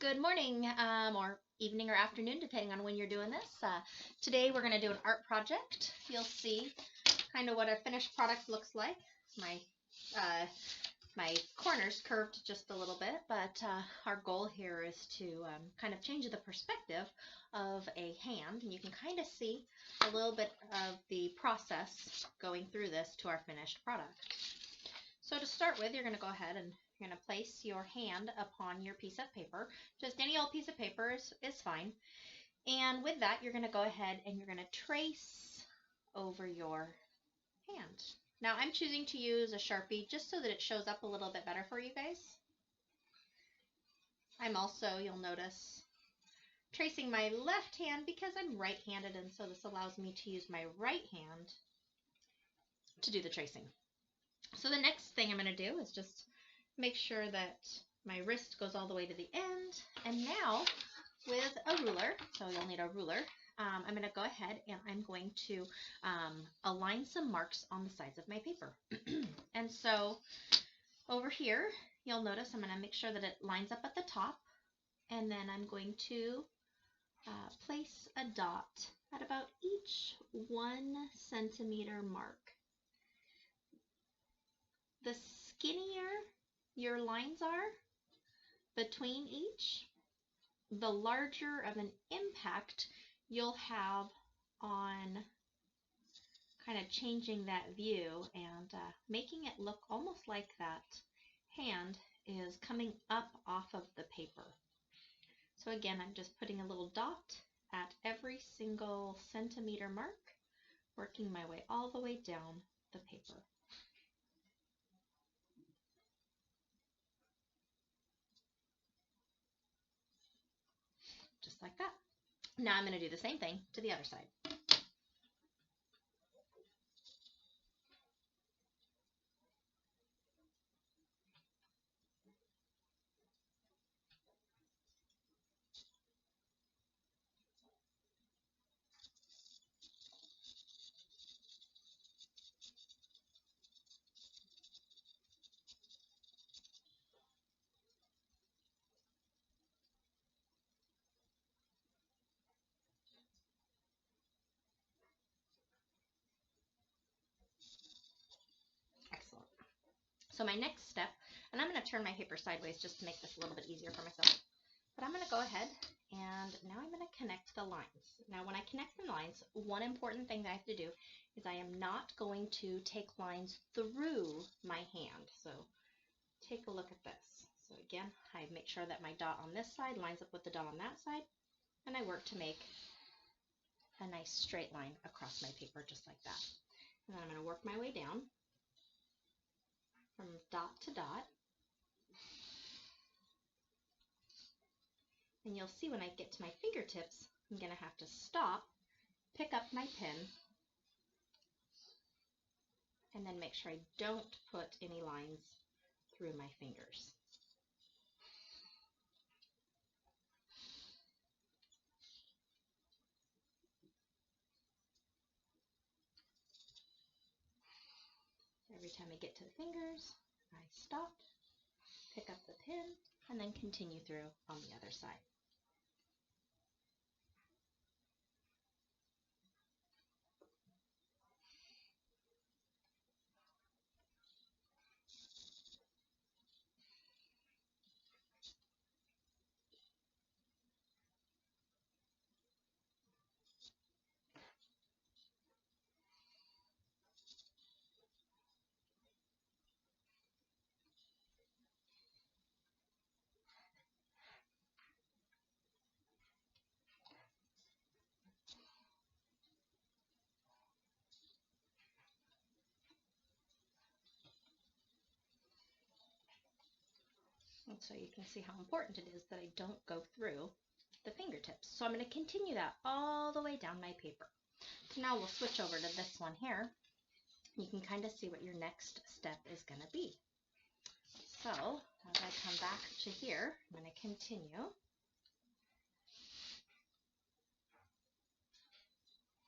Good morning, or evening or afternoon, depending on when you're doing this. Today we're going to do an art project. You'll see kind of what a finished product looks like. My uh, my corners curved just a little bit, but our goal here is to kind of change the perspective of a hand, and you can kind of see a little bit of the process going through this to our finished product. So to start with, you're going to go ahead and you're going to place your hand upon your piece of paper. Just any old piece of paper is fine. And with that, you're going to go ahead and you're going to trace over your hand. Now I'm choosing to use a Sharpie just so that it shows up a little bit better for you guys. I'm also, you'll notice, tracing my left hand because I'm right-handed, and so this allows me to use my right hand to do the tracing. So the next thing I'm going to do is just make sure that my wrist goes all the way to the end. And now with a ruler, so you'll need a ruler, I'm going to go ahead and I'm going to align some marks on the sides of my paper. And so over here, you'll notice I'm going to make sure that it lines up at the top. And then I'm going to place a dot at about each 1 centimeter mark. The skinnier your lines are between each, the larger of an impact you'll have on kind of changing that view and making it look almost like that hand is coming up off of the paper. So again, I'm just putting a little dot at every single centimeter mark, working my way all the way down the paper. Just like that. Now I'm going to do the same thing to the other side. Excellent. So my next step, and I'm going to turn my paper sideways just to make this a little bit easier for myself. But I'm going to go ahead and now I'm going to connect the lines. Now when I connect the lines, one important thing that I have to do is I am not going to take lines through my hand. So take a look at this. So again, I make sure that my dot on this side lines up with the dot on that side, and I work to make a nice straight line across my paper just like that. And then I'm going to work my way down from dot to dot. And you'll see when I get to my fingertips, I'm going to have to stop, pick up my pen, and then make sure I don't put any lines through my fingers. Every time I get to the fingers, I stop, pick up the pen, and then continue through on the other side. And so you can see how important it is that I don't go through the fingertips. So I'm going to continue that all the way down my paper. So now we'll switch over to this one here. You can kind of see what your next step is going to be. So as I come back to here, I'm going to continue.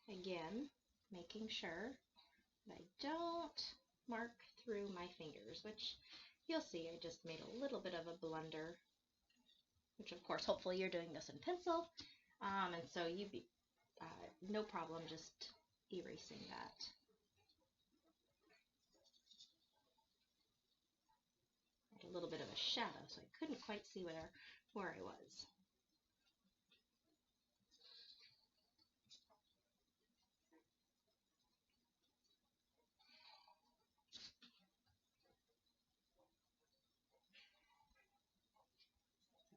Again, making sure that I don't mark through my fingers, which you'll see I just made a little bit of a blunder which of course, hopefully you're doing this in pencil. And so you'd be no problem just erasing that. A little bit of a shadow, so I couldn't quite see where I was.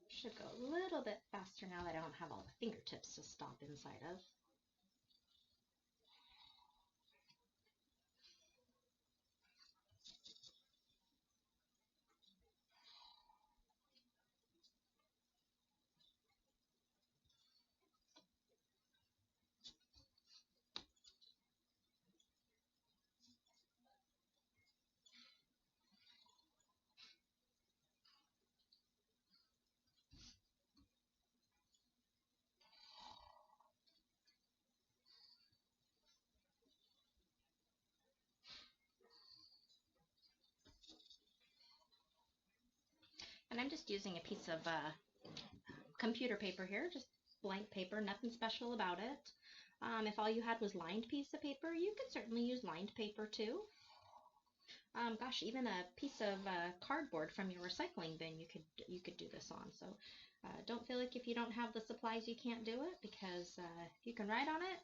Should go a little bit faster now that I don't have all the fingertips to stop inside of. And I'm just using a piece of computer paper here, just blank paper, nothing special about it. If all you had was lined piece of paper, you could certainly use lined paper too. Gosh, even a piece of cardboard from your recycling bin you could do this on. So don't feel like if you don't have the supplies you can't do it, because if you can write on it,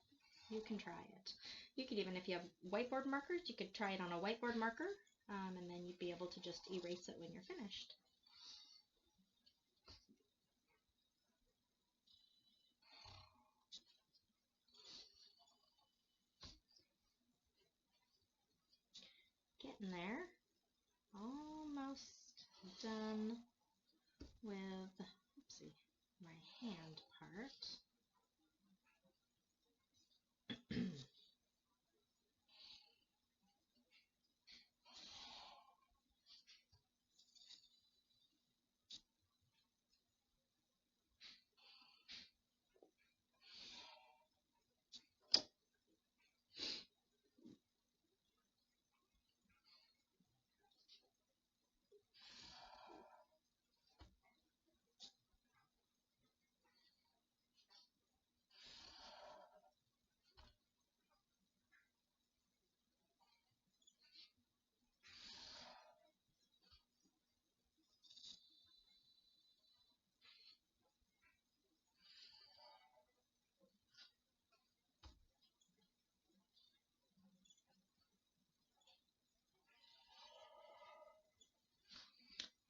you can try it. You could even, if you have whiteboard markers, you could try it on a whiteboard marker, and then you'd be able to just erase it when you're finished. Getting there. Almost done with, oopsie, my hand part.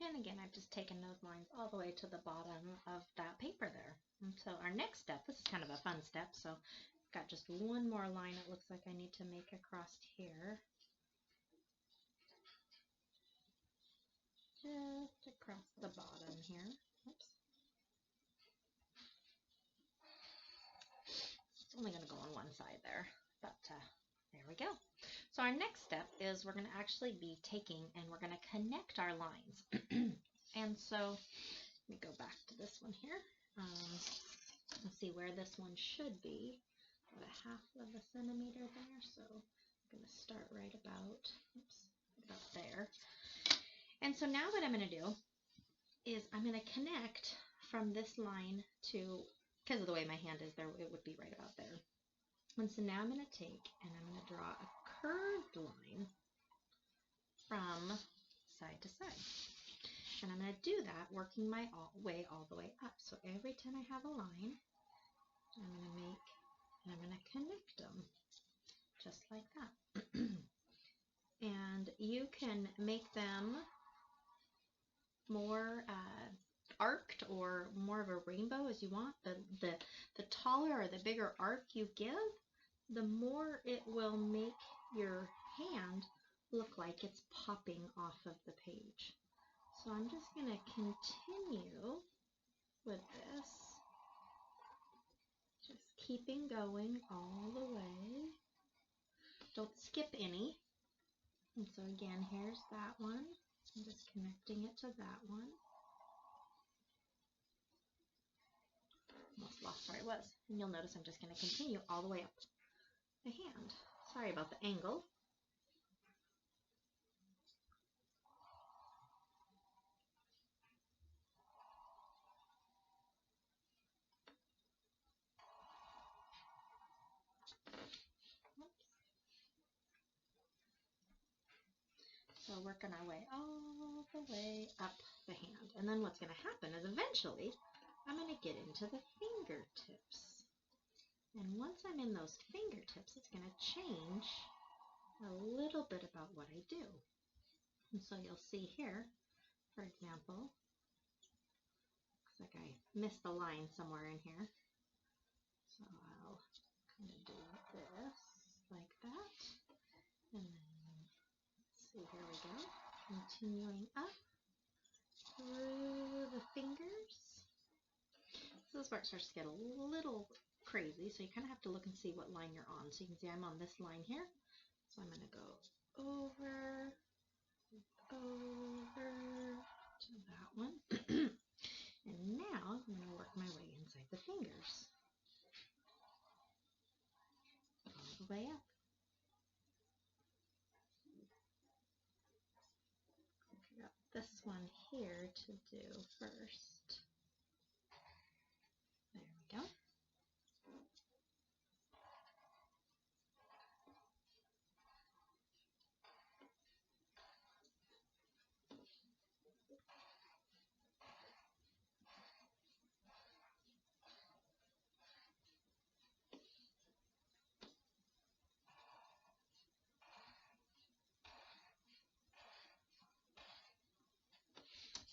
And again, I've just taken those lines all the way to the bottom of that paper there. And so our next step, this is kind of a fun step, so I've got just one more line it looks like I need to make across here. Just across the bottom here. Oops. It's only going to go on one side there, but there we go. So our next step is we're going to actually be taking and we're going to connect our lines. And so let me go back to this one here. Let's see where this one should be. About a half of a centimeter there, so I'm going to start right about, oops, about there. And so now what I'm going to do is I'm going to connect from this line to, because of the way my hand is there, it would be right about there. And so now I'm going to take and I'm going to draw a curved line from side to side. And I'm going to do that working my way all the way up. So every time I have a line, I'm going to make, and I'm going to connect them just like that. And you can make them more arced or more of a rainbow as you want. The taller or the bigger arc you give, the more it will make your hand look like it's popping off of the page. So I'm just going to continue with this, just keeping going all the way. Don't skip any. And so again, here's that one. I'm just connecting it to that one. Almost lost where I was. And you'll notice I'm just going to continue all the way up the hand. Sorry about the angle. So working our way all the way up the hand. And then what's going to happen is eventually I'm going to get into the fingertips. And once I'm in those fingertips, it's going to change a little bit about what I do. And so you'll see here, for example, looks like I missed the line somewhere in here. So I'll kind of do this like that. And then, let's see, here we go. Continuing up through the fingers. So this part starts to get a little crazy, so you kind of have to look and see what line you're on. So you can see I'm on this line here. So I'm going to go over to that one. And now I'm going to work my way inside the fingers. All the way up. I got this one here to do first. There we go.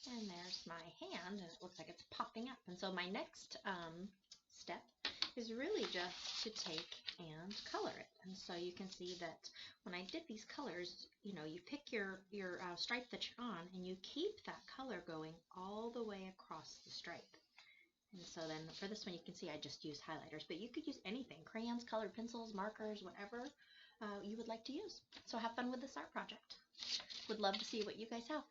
And there's my hand, and it looks like it's popping up. And so my next step is really just to take and color it. And so you can see that when I did these colors, you know, you pick your stripe that you're on, and you keep that color going all the way across the stripe. And so then for this one, you can see I just used highlighters, but you could use anything, crayons, colored pencils, markers, whatever you would like to use. So have fun with this art project. Would love to see what you guys have.